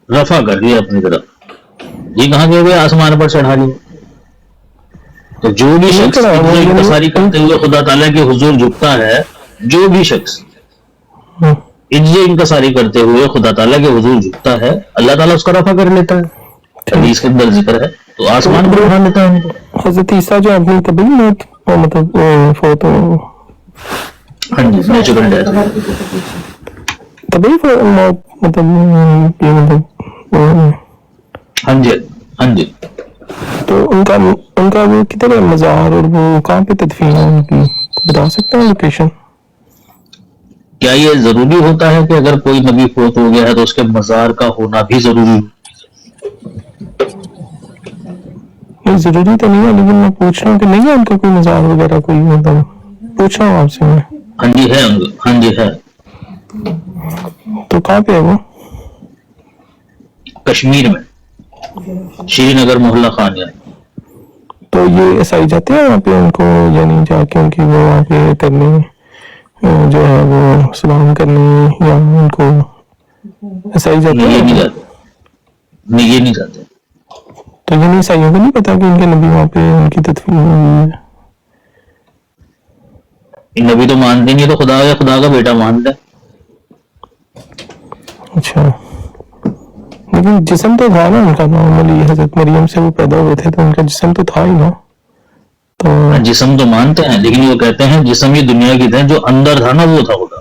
رفع کر دیا اپنی طرف. یہ کہاں گئے ہوئے؟ آسمان پر چڑھا لیا. تو جو بھی شخص انکساری کرتے ہوئے خدا تعالیٰ کے حضور جھکتا ہے، جو بھی شخص انکساری کرتے ہوئے خدا تعالیٰ کے حضور جھکتا ہے، اللہ تعالیٰ اس کا رفع کر لیتا ہے. حدیث کے اندر ذکر ہے. تو آسمان پر اٹھا لیتا ہے ان کو. حضرت عیسیٰ جو آپ نے کبھی مطلب فوت ہو، ہاں جی، نیچرل ڈیتھ. تبھی مطلب ہاں جی ہاں جی. تو ان کا وہ کدھر ہے مزار، اور وہ کہاں پہ تدفین ہے ان کی، بتا سکتے ہیں لوکیشن؟ کیا یہ ضروری ہوتا ہے کہ اگر کوئی نبی فوت ہو گیا ہے تو اس کے مزار کا ہونا بھی ضروری ہے؟ یہ ضروری تو نہیں ہے، لیکن میں پوچھ رہا ہوں کہ نہیں ہے ان کا کوئی مزار وغیرہ، کوئی مطلب پوچھ رہا ہوں آپ سے میں. ہاں جی ہے، ہاں جی ہے. تو کہاں پہ ہے وہ؟ کشمیر میں، شری نگر محلہ خان. تو یہ عیسائی جاتے ہیں وہاں پہ ان کو، یعنی جا کے ان کی وہ وہاں پہ کرنے جو ہے وہ سلام کرنے، یا ان کو عیسائی جاتے ہیں؟ یہ نہیں جاتے، نہیں یہ نہیں جاتے. تو یعنی عیسائیوں کو نہیں پتا کہ ان کے نبی وہاں پہ ان کی تدفین ہوئی ہے؟ نبی تو مانتے نہیں، تو خدا یا خدا کا بیٹا مانتا ہے. اچھا، لیکن جسم تو تھا نا ان کا نارملی، حضرت مریم سے وہ پیدا ہوئے تھے تو ان کا جسم تو تھا ہی نا. تو جسم تو مانتے ہیں، لیکن وہ کہتے ہیں جسم یہ دنیا کی تھے، جو اندر تھا نا وہ تھا خدا.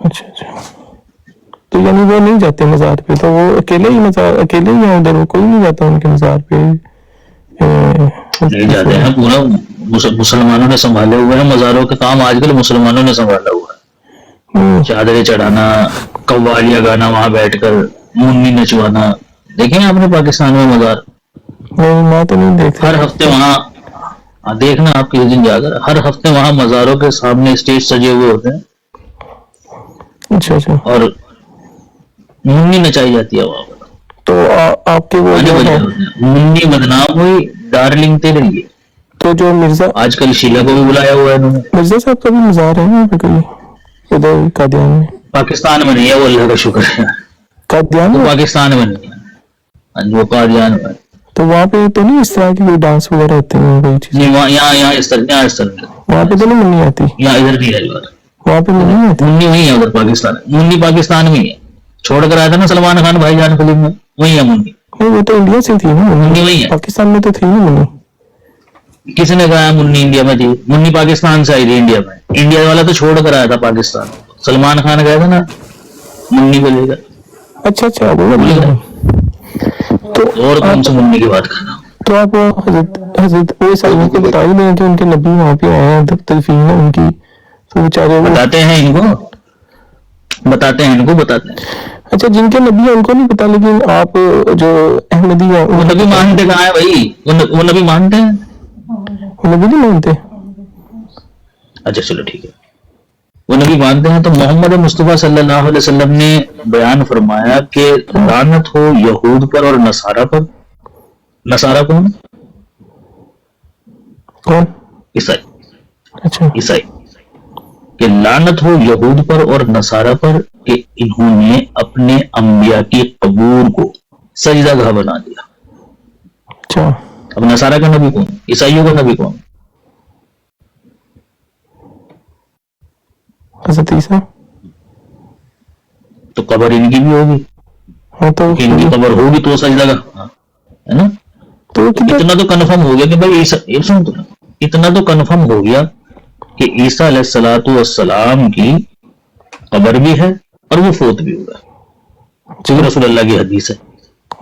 اچھا اچھا. تو یعنی وہ نہیں جاتے مزار پہ، تو وہ اکیلے ہی ہیں ادھر، وہ کوئی نہیں جاتا ان کے مزار پہ؟ نہیں جاتے ہیں، پورا مسلمانوں نے سنبھالے ہوئے ہیں مزاروں کے کام. آج کل مسلمانوں نے سنبھالا ہوا ہے. چادریں چڑھانا، قوالیاں گانا، وہاں بیٹھ کر منی نچوانا. دیکھیں آپ نے پاکستان میں مزار؟ میں تو نہیں دیکھتا. ہر ہفتے وہاں دیکھنا آپ کسی دن جا کر، ہر ہفتے وہاں مزاروں کے سامنے اسٹیج سجے ہوئے ہوتے ہیں. اچھا اچھا. اور منی نچائی جاتی ہے وہاں پر. تو آپ کے وہ منی بدنام ہوئی، ڈارلنگ تیرے لیے. تو جو مرزا، آج کل شیلا کو بھی بلایا ہوا ہے انہوں نے. مرزا صاحب کا بھی مزار ہے وہاں پہ کوئی ادھر قادیان میں؟ پاکستان میں نہیں ہے وہ، اللہ کا شکر ہے. قادیان میں؟ پاکستان میں نہیں ہے وہ، قادیان میں. تو وہاں پہ تو نہیں اس طرح کی کوئی ڈانس وغیرہ ہوتے ہیں کوئی چیز؟ یہاں اس طرح وہاں پہ تو نہیں منی آتی؟ یہاں ادھر نہیں ہے. وہاں پہ منی آتی؟ منی نہیں ہے ادھر پاکستان. منی پاکستان میں ہی ہے، چھوڑ کر آیا تھا نا سلمان خان بھائی جان فلم میں، وہی ہے منی. وہ تو انڈیا سے تھی نا منی وہی ہے. پاکستان میں تو تھی نا منی. کس نے کہا منی انڈیا میں تھی؟ منی پاکستان سے آئی تھی انڈیا میں. انڈیا والا تو چھوڑ کر آیا تھا پاکستان. سلمان خان گیا تھا نا منی کو لے کر. اچھا اچھا. اور کون سی منی کی بات کر رہا ہوں؟ تو آپ حضرت عیسائیوں کو بتا ہی دیں کہ ان کے نبی وہاں پہ آئے ہیں، تدفین ہے ان کی، تو بیچارے بتاتے ہیں ان کو. اچھا، جن کے نبی ہیں ان کو نہیں پتا، لیکن آپ جو احمدی ہیں وہ نبی مانتے کہاں ہے بھائی؟ وہ نبی مانتے ہیں؟ وہ نبی نہیں مانتے. اچھا چلو ٹھیک ہے، وہ نبی مانتے ہیں. تو محمد مصطفیٰ صلی اللہ علیہ وسلم نے بیان فرمایا کہ لعنت ہو یہود پر اور نصارہ پر. نصارہ کون؟ عیسائی. اچھا. عیسائی. کہ لعنت ہو یہود پر اور نصارہ پر کہ انہوں نے اپنے انبیاء کی قبور کو سجدہ گاہ بنا دیا. اچھا. اب نصارہ کا نبی کون؟ عیسائیوں کا نبی کون؟ حضرت عیسیٰ. تو قبر ان کی بھی ہوگی. تو ان کی قبر ہوگی تو سجدہ گاہ ہے نا. تو اتنا تو کنفرم ہو گیا کہ بھائی اتنا تو کنفرم ہو گیا کہ عیسیٰ علیہ الصلوۃ والسلام کی قبر بھی ہے اور وہ فوت بھی ہوا ہے، کیونکہ رسول اللہ کی حدیث ہے.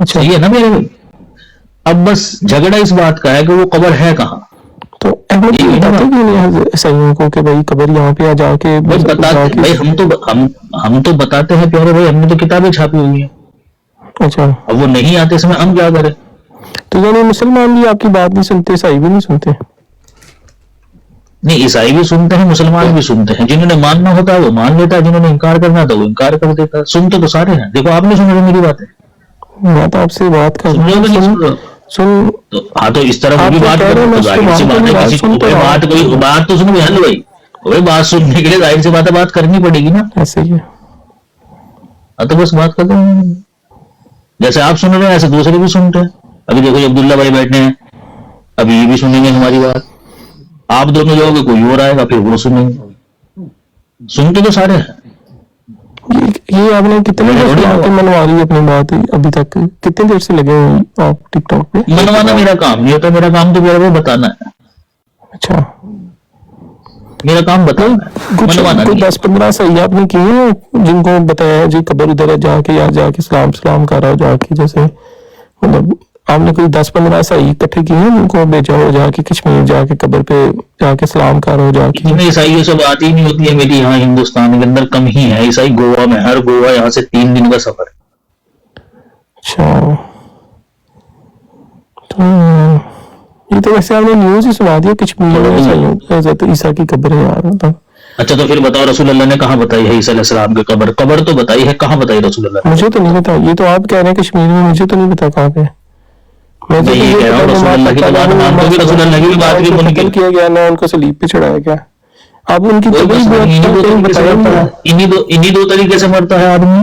صحیح ہے نا میرے بھائی؟ اب بس جھگڑا اس بات کا ہے کہ وہ قبر ہے کہاں. تو عیسائیوں کو کہ بھائی قبر یہاں پہ جا کے بھائی ہم تو بتاتے ہیں پیارے بھائی، ہم نے تو کتابیں چھاپی ہوئی ہیں. اچھا. اب وہ نہیں آتے اس میں ہم کیا کریں؟ تو یعنی مسلمان بھی آپ کی بات نہیں سنتے، عیسائی بھی نہیں سنتے؟ نہیں، عیسائی بھی سنتے ہیں، مسلمان بھی سنتے ہیں. جنہوں نے ماننا ہوتا ہے وہ مان لیتا ہے، جنہوں نے انکار کرنا تھا وہ انکار کر دیتا ہے. سنتے تو سارے ہیں. دیکھو آپ نہیں سن رہے میری باتیں. میں تو آپ سے بات کر رہا ہوں. ہاں تو اس طرح بھی بات کرو تو ظاہر سی بات ہے. کسی کوئی بات تو سنو بھائی، کوئی بات سننے کے لیے ظاہر سی بات ہے بات کرنی پڑے گی نا. ایسے ہی ہے. تو بس بات کر دوں. جیسے آپ سن رہے ہیں ایسے دوسرے بھی سنتے ہیں. ابھی دیکھو یہ عبداللہ بھائی بیٹھے ہیں, ابھی یہ بھی سنیں گے ہماری بات. آپ دونوں جاؤ گے کوئی اور آئے گا پھر وہ سنیں گے. سنتے تو سارے ہیں. یہ آپ نے کتنے دیر سے منوا لی اپنی بات ابھی تک, کتنے دیر سے لگے ہوئے آپ ٹک ٹاک پہ؟ منوانا میرا کام نہیں ہوتا, میرا کام تو وہ بتانا ہے. اچھا, میرا کام بتانا ہے, منوانا کوئی نہیں. 10-15 صحیح آپ نے کیے ہیں جن کو بتایا جی قبر ادھر ہے, جا کے یا جا کے سلام کرا جا کے, جیسے مطلب آپ نے کوئی 10-15 صحیح اکٹھے کیے ہیں جن کو بھیجا ہو جا کے کشمیر جا کے قبر پہ جا کے سلام کرو جا کے؟ اتنے عیسائیوں سے بات ہی نہیں ہوتی ہے میری یہاں ہندوستان کے اندر, کم ہی ہے عیسائی. گوا میں, ہر گوا یہاں سے 3 دن کا سفر ہے. اچھا, تو یہ تو ویسے آپ نے نیوز ہی سنا دیا کشمیر میں عیسائیوں حضرت عیسیٰ کی قبر ہے یار. اچھا تو پھر بتاؤ رسول اللہ نے کہاں بتائی ہے عیسیٰ علیہ السلام کی قبر؟ قبر تو بتائی ہے, کہاں بتائی رسول اللہ نے؟ مجھے تو نہیں پتا, یہ تو آپ کہہ رہے ہیں کشمیر میں, مجھے تو نہیں پتا کہاں پہ. میں تو یہ کہہ رہا ہوں رسول اللہ کی بات مانتے ہو, رسول اللہ کی بات بھی منکر کیا گیا نہ ان کو صلیب پہ چڑھایا گیا. اب ان کی انہی دو طریقے سے مرتا ہے آدمی.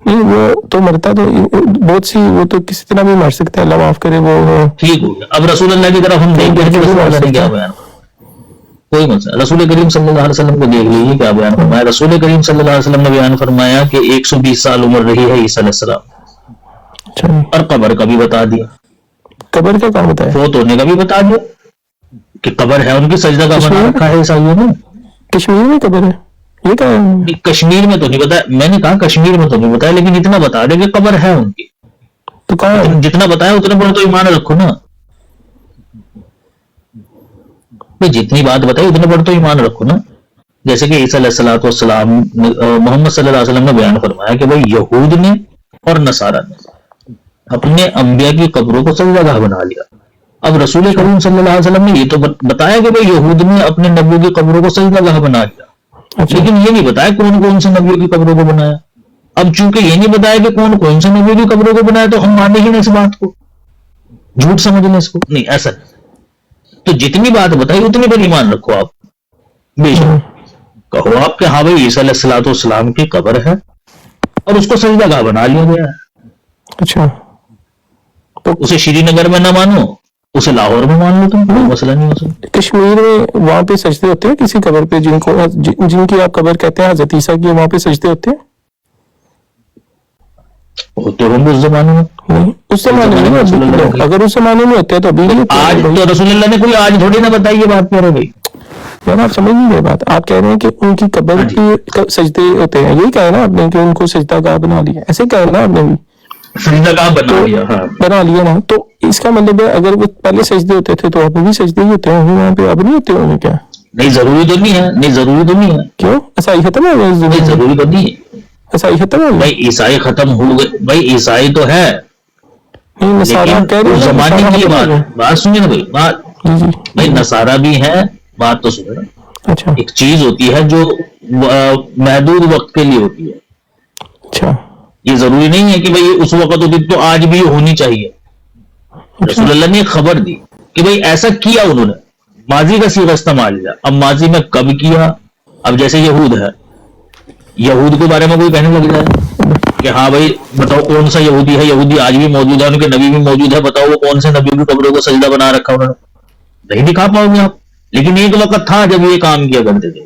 نہیں وہ تو مرتا تو بہت سی, وہ تو کسی طرح بھی مر سکتا ہے, اللہ معاف کرے. وہ ٹھیک ہو گیا. اب رسول اللہ کی طرف ہم دیکھتے ہیں کہ رسول اللہ نے کیا بیان, کوئی مسئلہ. رسول کریم صلی اللہ علیہ وسلم کو دیکھ لیجیے کیا بیان فرمایا. رسول کریم صلی اللہ علیہ وسلم نے بیان فرمایا کہ 120 سال عمر رہی ہے عیسیٰ علیہ السلام, اور قبر کا بھی بتا دیا. قبر کا کہاں بتایا؟ فوت ہونے کا بھی بتا دیا کہ قبر ہے ان کی, سجدہ کا بنا رکھا ہے عیسائیوں نے. کشمیر میں قبر ہے یہ کہا ہے؟ کشمیر میں تو نہیں بتایا, میں نے کہا کشمیر میں تو نہیں بتایا, لیکن اتنا بتا دے کہ قبر ہے ان کی. تو کہاں جتنا بتایا اتنے پر تو ایمان رکھو نا. جتنی بات بتائی اتنے پر تو ایمان رکھو نا. جیسے کہ عیسیٰ علیہ السلام محمد صلی اللہ علیہ وسلم نے بیان فرمایا کہ بھائی یہود نے اور نصارہ نے اپنے انبیاء کی قبروں کو سجدہ گاہ بنا لیا. اب رسول کریم صلی اللہ علیہ وسلم نے یہ تو بتایا کہ بھائی یہود نے اپنے نبیوں کی قبروں کو سجدہ گاہ بنا لیا, لیکن یہ نہیں بتایا کون کون سے نبیوں کی قبروں کو بنایا. اب چونکہ یہ نہیں بتایا کہ کون کون سے نبیوں کی قبروں کو بنایا, تو ہم مانیں ہی نہیں اس بات کو, جھوٹ سمجھ لیں اس کو. نہیں ایسا نہیں. تو جتنی بات بتائی اتنی پر ایمان رکھو آپ. بے شک کہو آپ کہ ہاں بھائی عیسیٰ علیہ السلام کی قبر ہے اور اس کو سجدہ گاہ بنا لیا گیا ہے. اچھا, تو اسے شری نگر میں نہ مانو, اسے لاہور میں مان لو, تم کوئی مسئلہ نہیں ہو سکتا. کشمیر میں وہاں پہ سجدے ہوتے ہیں کسی قبر پہ جن کی آپ قبر کہتے ہیں حضرت عیسیٰ کی, وہاں پہ سجدے ہوتے ہیں؟ تو ہم اس زمانے میں نہیں, اس زمانے میں اگر اس زمانے میں ہوتے ہیں تو ابھی آج تو رسول اللہ نے کوئی آج تھوڑی نہ بتائی یہ بات کہہ رہے بھائی. یار آپ سمجھ نہیں رہے بات, آپ کہہ رہے ہیں کہ ان کی قبر کی سجدے ہوتے ہیں, یہی کہا نا آپ نے کہ ان کو سجدہ گاہ بنا لیا, ایسے کہا نا آپ نے بھی سجدہ گاہ بنا لیا نا. تو اس کا مطلب ہے اگر وہ پہلے سجدے ہوتے تھے تو اب بھی سجدے ہی ہوتے ہیں وہاں پہ, اب نہیں ہوتے ہوں گے کیا؟ نہیں ضروری تو نہیں ہے, نہیں ضروری تو نہیں ہے. کیوں عیسائی ختم ہو گئے؟ ضروری تو نہیں ہے. عیسائی ختم ہو گئے بھائی, عیسائی ختم ہو گئے بھائی, عیسائی تو ہے نہیں, نصارہ کہہ رہے ہیں زمانے کی بات سنیے نا بھائی, بات جی بھائی نصارہ بھی ہے, بات تو سنو. اچھا ایک چیز ہوتی ہے جو محدود وقت کے لیے ہوتی ہے. اچھا, یہ ضروری نہیں ہے کہ بھئی اس وقت ہوتی تو آج بھی ہونی چاہیے. رسول اللہ نے ایک خبر دی کہ بھئی ایسا کیا انہوں نے, ماضی کا صیغہ استعمال کیا. اب ماضی میں کب کیا؟ اب جیسے یہود ہے, یہود کے بارے میں کوئی کہنے لگ جائے کہ ہاں بھئی بتاؤ کون سا یہودی ہے, یہودی آج بھی موجود ہے, ان کے نبی بھی موجود ہے, بتاؤ وہ کون سے نبی کی قبروں کو سجدہ بنا رکھا انہوں نے, نہیں دکھا پاؤ گے آپ. لیکن ایک وقت تھا جب یہ کام کیا کرتے تھے,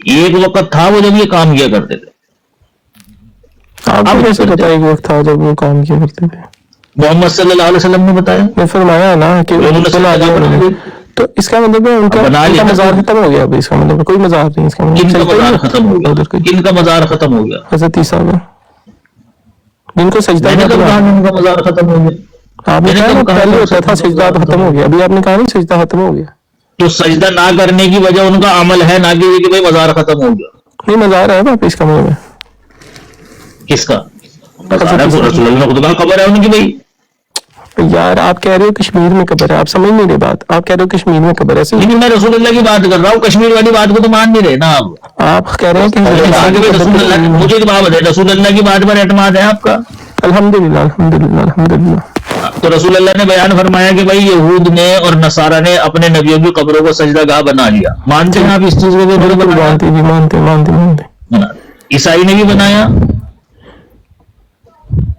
ایک وقت تھا وہ جب یہ کام کیا کرتے تھے. آپ کو کیسے پتا ایک وقت تھا جب وہ کام کیا کرتے تھے؟ محمد صلی اللہ علیہ وسلم نے بتایا, نے فرمایا نا کہ تو اس کا مطلب ہے ان کا مزار ختم ہو گیا. اس کا مطلب کوئی مزار نہیں, اس کا مطلب ختم ہو گیا. کن کا مزار ختم ہو گیا؟ حضرت عیسیٰ کا, جن کو سجدہ ان کا مزار ختم ہو گیا. آپ نے کہا پہلے ہوتا تھا سجدہ ختم ہو گیا, ابھی آپ نے کہا نہیں سجدہ ختم ہو گیا. تو سجدہ نہ کرنے کی وجہ ان کا عمل ہے, نہ کہ بھائی مزار ختم ہو گیا. نہیں, مزار ہے واپس, اس کا مطلب ہے کس کا مزار ہے؟ رسول اللہ نے خود کہا خبر ہے ان کی. بھائی یار آپ کہہ رہے ہو کشمیر میں قبر ہے, آپ سمجھ نہیں رہے بات. آپ کہہ رہے ہو کشمیر میں قبر ہے, لیکن میں رسول اللہ کی بات کر رہا ہوں, کشمیر والی بات کو تو مان نہیں رہے نا آپ کہہ رہے ہیں کہ مجھے تو بات ہے رسول اللہ کی بات پر اعتماد ہے آپ کا. الحمدللہ الحمدللہ الحمدللہ. تو رسول اللہ نے بیان فرمایا کہ بھائی یہود نے اور نصارہ نے اپنے نبیوں کی قبروں کو سجدہ گاہ بنا لیا. مانتے ہیں آپ اس چیز کو؟ بالکل مانتے. عیسائی نے بھی بنایا,